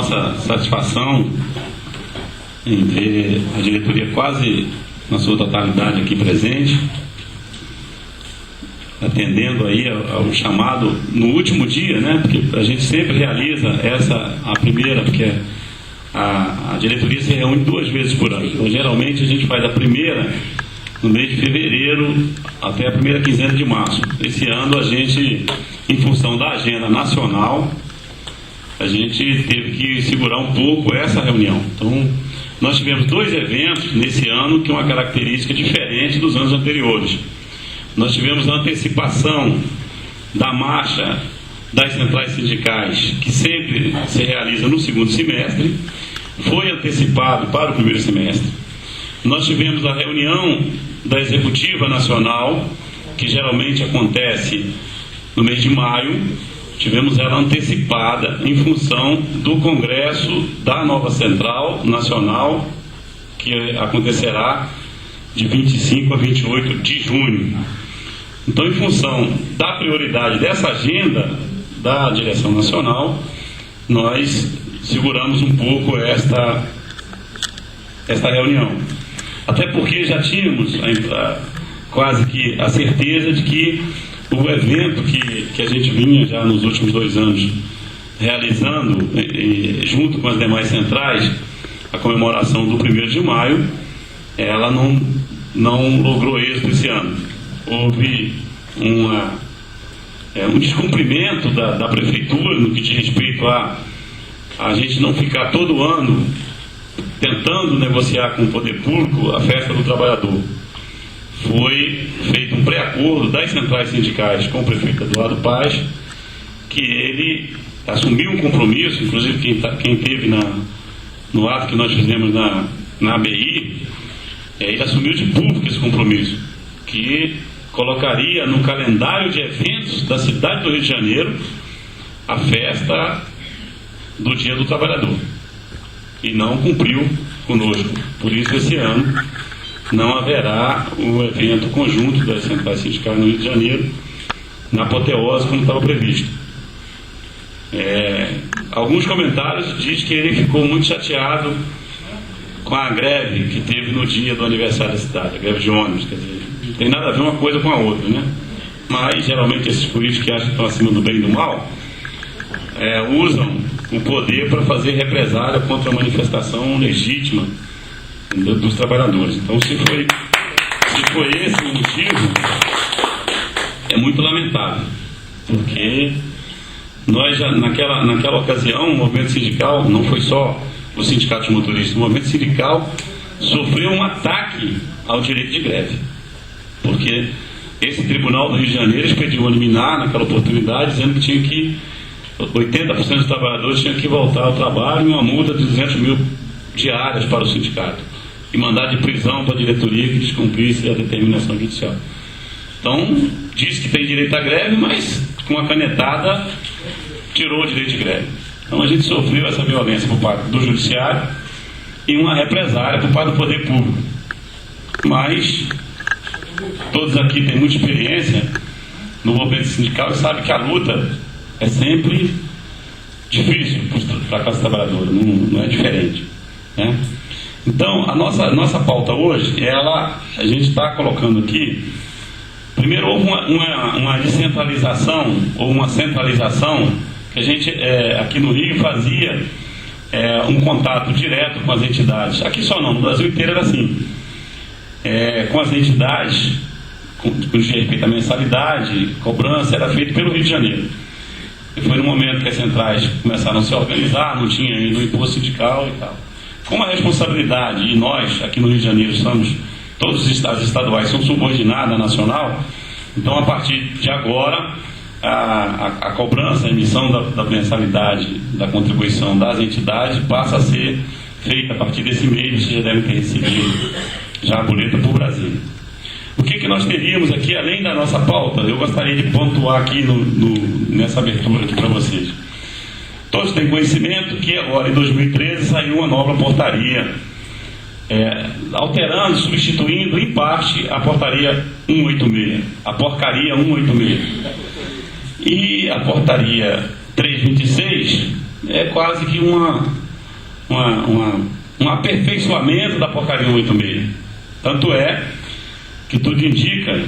nossa satisfação em ver a diretoria quase na sua totalidade aqui presente, atendendo aí ao chamado no último dia, né? Porque a gente sempre realiza a primeira, porque a diretoria se reúne 2 vezes por ano. Então, geralmente a gente faz a primeira no mês de fevereiro até a primeira quinzena de março. Esse ano a gente, em função da agenda nacional, a gente teve que segurar um pouco essa reunião. Então, nós tivemos 2 eventos nesse ano que é uma característica diferente dos anos anteriores. Nós tivemos a antecipação da marcha das centrais sindicais, que sempre se realiza no segundo semestre, foi antecipado para o primeiro semestre. Nós tivemos a reunião da Executiva Nacional, que geralmente acontece no mês de maio, tivemos ela antecipada em função do Congresso da nova Central Nacional, que acontecerá de 25 a 28 de junho. Então, em função da prioridade dessa agenda da direção nacional, nós seguramos um pouco esta reunião. Até porque já tínhamos quase que a certeza de que o evento que a gente vinha já nos últimos 2 anos realizando, junto com as demais centrais, a comemoração do 1º de maio, ela não logrou êxito esse ano. Houve um descumprimento da prefeitura no que diz respeito a gente não ficar todo ano tentando negociar com o poder público a festa do trabalhador. Foi feito um pré-acordo das centrais sindicais com o prefeito Eduardo Paes, que ele assumiu um compromisso, inclusive quem esteve no ato que nós fizemos na ABI, ele assumiu de público esse compromisso, que colocaria no calendário de eventos da cidade do Rio de Janeiro a festa do Dia do Trabalhador. E não cumpriu conosco. Por isso, esse ano, não haverá o evento conjunto das centrais sindicais no Rio de Janeiro, na apoteose, como estava previsto. Alguns comentários dizem que ele ficou muito chateado com a greve que teve no dia do aniversário da cidade, a greve de ônibus. Quer dizer, não tem nada a ver uma coisa com a outra, né? Mas, geralmente, esses políticos que acham que estão acima do bem e do mal, usam o poder para fazer represália contra a manifestação legítima dos trabalhadores. Então, se foi esse o motivo, é muito lamentável, porque nós já, naquela ocasião, o movimento sindical, não foi só o sindicato de motoristas, o movimento sindical sofreu um ataque ao direito de greve, porque esse tribunal do Rio de Janeiro expediu uma liminar naquela oportunidade, dizendo que tinha que 80% dos trabalhadores tinham que voltar ao trabalho e uma multa de 200 mil diárias para o sindicato e mandado de prisão para a diretoria que descumprisse a determinação judicial. Então, diz que tem direito à greve, mas com a canetada tirou o direito de greve. Então a gente sofreu essa violência por parte do judiciário e uma represália por parte do poder público. Mas todos aqui têm muita experiência no movimento sindical e sabem que a luta é sempre difícil para a classe trabalhadora, não é diferente, né? Então, a nossa pauta hoje, a gente está colocando aqui, primeiro houve uma descentralização ou uma centralização, que a gente aqui no Rio fazia um contato direto com as entidades, aqui só não, no Brasil inteiro era assim, com as entidades, com respeito à mensalidade, cobrança, era feito pelo Rio de Janeiro. E foi no momento que as centrais começaram a se organizar, não tinha ainda o imposto sindical e tal. Como a responsabilidade, e nós aqui no Rio de Janeiro todos os estados estaduais são subordinados à nacional, então a partir de agora a cobrança, a emissão da mensalidade, da contribuição das entidades passa a ser feita a partir desse mês. Vocês já devem ter recebido já a boleta por Brasília. O que nós teríamos aqui, além da nossa pauta, eu gostaria de pontuar aqui nessa abertura aqui para vocês. Todos têm conhecimento que agora, em 2013, saiu uma nova portaria, alterando, substituindo, em parte, a portaria 186, a porcaria 186. E a portaria 326 é quase que uma um aperfeiçoamento da portaria 186. Tanto é que tudo indica,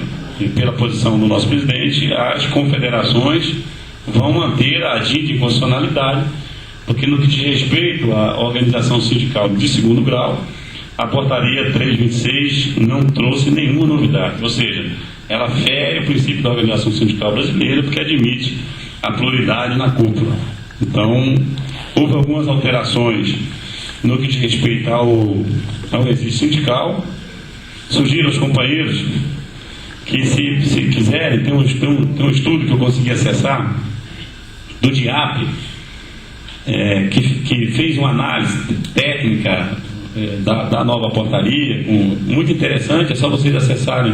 pela posição do nosso presidente, as confederações vão manter a dita inconstitucionalidade, porque no que diz respeito à organização sindical de segundo grau, a portaria 326 não trouxe nenhuma novidade, ou seja, ela fere o princípio da organização sindical brasileira, porque admite a pluralidade na cúpula. Então, houve algumas alterações no que diz respeito ao registro sindical. Sugiro aos companheiros que, se quiserem, tem um estudo que eu consegui acessar do DIAP, que fez uma análise técnica da nova portaria, muito interessante. É só vocês acessarem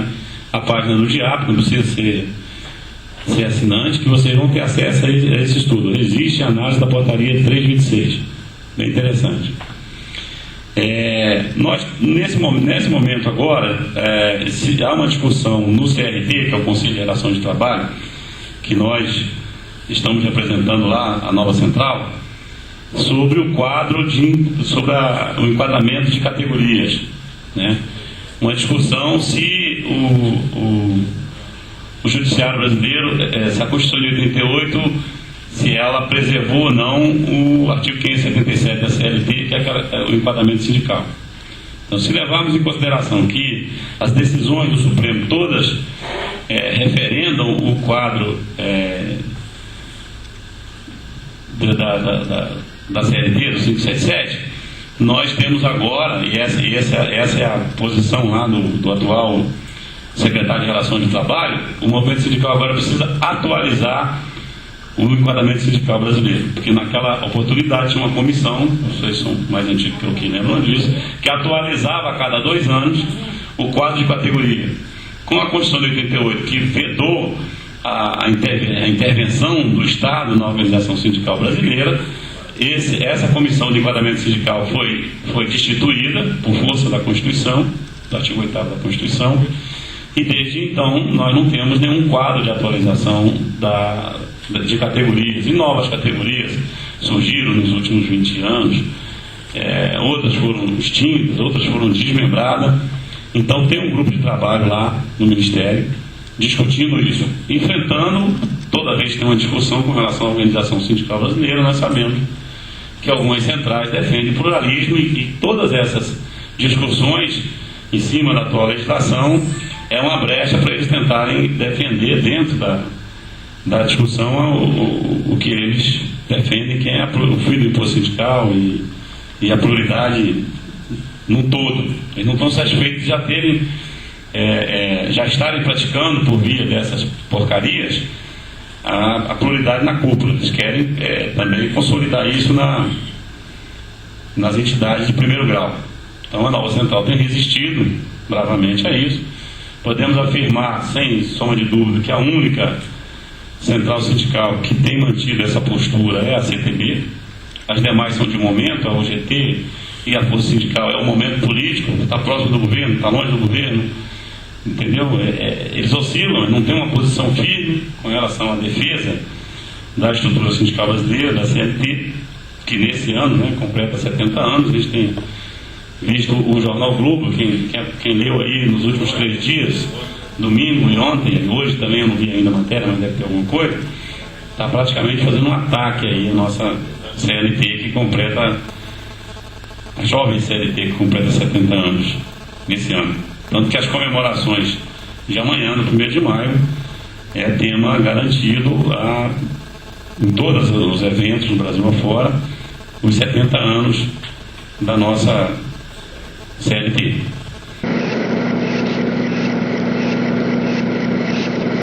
a página do DIAP, não precisa ser assinante, que vocês vão ter acesso a esse estudo. Existe a análise da portaria 326, bem interessante. Nós, nesse momento agora, se há uma discussão no CRT, que é o Conselho de Relação de Trabalho, que nós estamos representando lá, a nova central, sobre o quadro sobre o enquadramento de categorias, né? Uma discussão se o Judiciário brasileiro, se a Constituição de 88, se ela preservou ou não o artigo 577 da CLT, que é o enquadramento sindical. Então, se levarmos em consideração que as decisões do Supremo todas referendam o quadro da CLT, do 577, nós temos agora, e essa é a posição lá do atual secretário de Relações de Trabalho, o movimento sindical agora precisa atualizar o enquadramento sindical brasileiro, porque naquela oportunidade tinha uma comissão, vocês são mais antigos que eu que lembram disso, que atualizava a cada 2 anos o quadro de categoria. Com a Constituição de 88, que vedou a intervenção do Estado na organização sindical brasileira, essa comissão de enquadramento sindical foi destituída por força da Constituição, do artigo 8º da Constituição, e desde então nós não temos nenhum quadro de atualização de categorias. E novas categorias surgiram nos últimos 20 anos, outras foram extintas, outras foram desmembradas. Então tem um grupo de trabalho lá no Ministério discutindo isso, enfrentando, toda vez que tem uma discussão com relação à organização sindical brasileira, nós sabemos que algumas centrais defendem pluralismo, e todas essas discussões em cima da atual legislação é uma brecha para eles tentarem defender dentro da discussão o que eles defendem, que é o fim do imposto sindical e a pluralidade no todo. Eles não estão satisfeitos de já estarem praticando, por via dessas porcarias, a pluralidade na cúpula. Eles querem também consolidar isso nas entidades de primeiro grau. Então a nova central tem resistido bravamente a isso. Podemos afirmar, sem sombra de dúvida, que a única central sindical que tem mantido essa postura é a CTB. As demais são de momento, a UGT e a Força Sindical é um momento político, está próximo do governo, está longe do governo, entendeu? Eles oscilam, não tem uma posição firme com relação à defesa da estrutura sindical brasileira, da CLT, que nesse ano, né, completa 70 anos. A gente tem visto o jornal Globo, quem leu aí nos últimos 3 dias, domingo e ontem, e hoje também eu não vi ainda a matéria, mas deve ter alguma coisa, está praticamente fazendo um ataque aí à nossa CLT, que completa, a jovem CLT que completa 70 anos nesse ano. Tanto que as comemorações de amanhã, no 1º de maio, é tema garantido em todos os eventos no Brasil afora, os 70 anos da nossa CLT.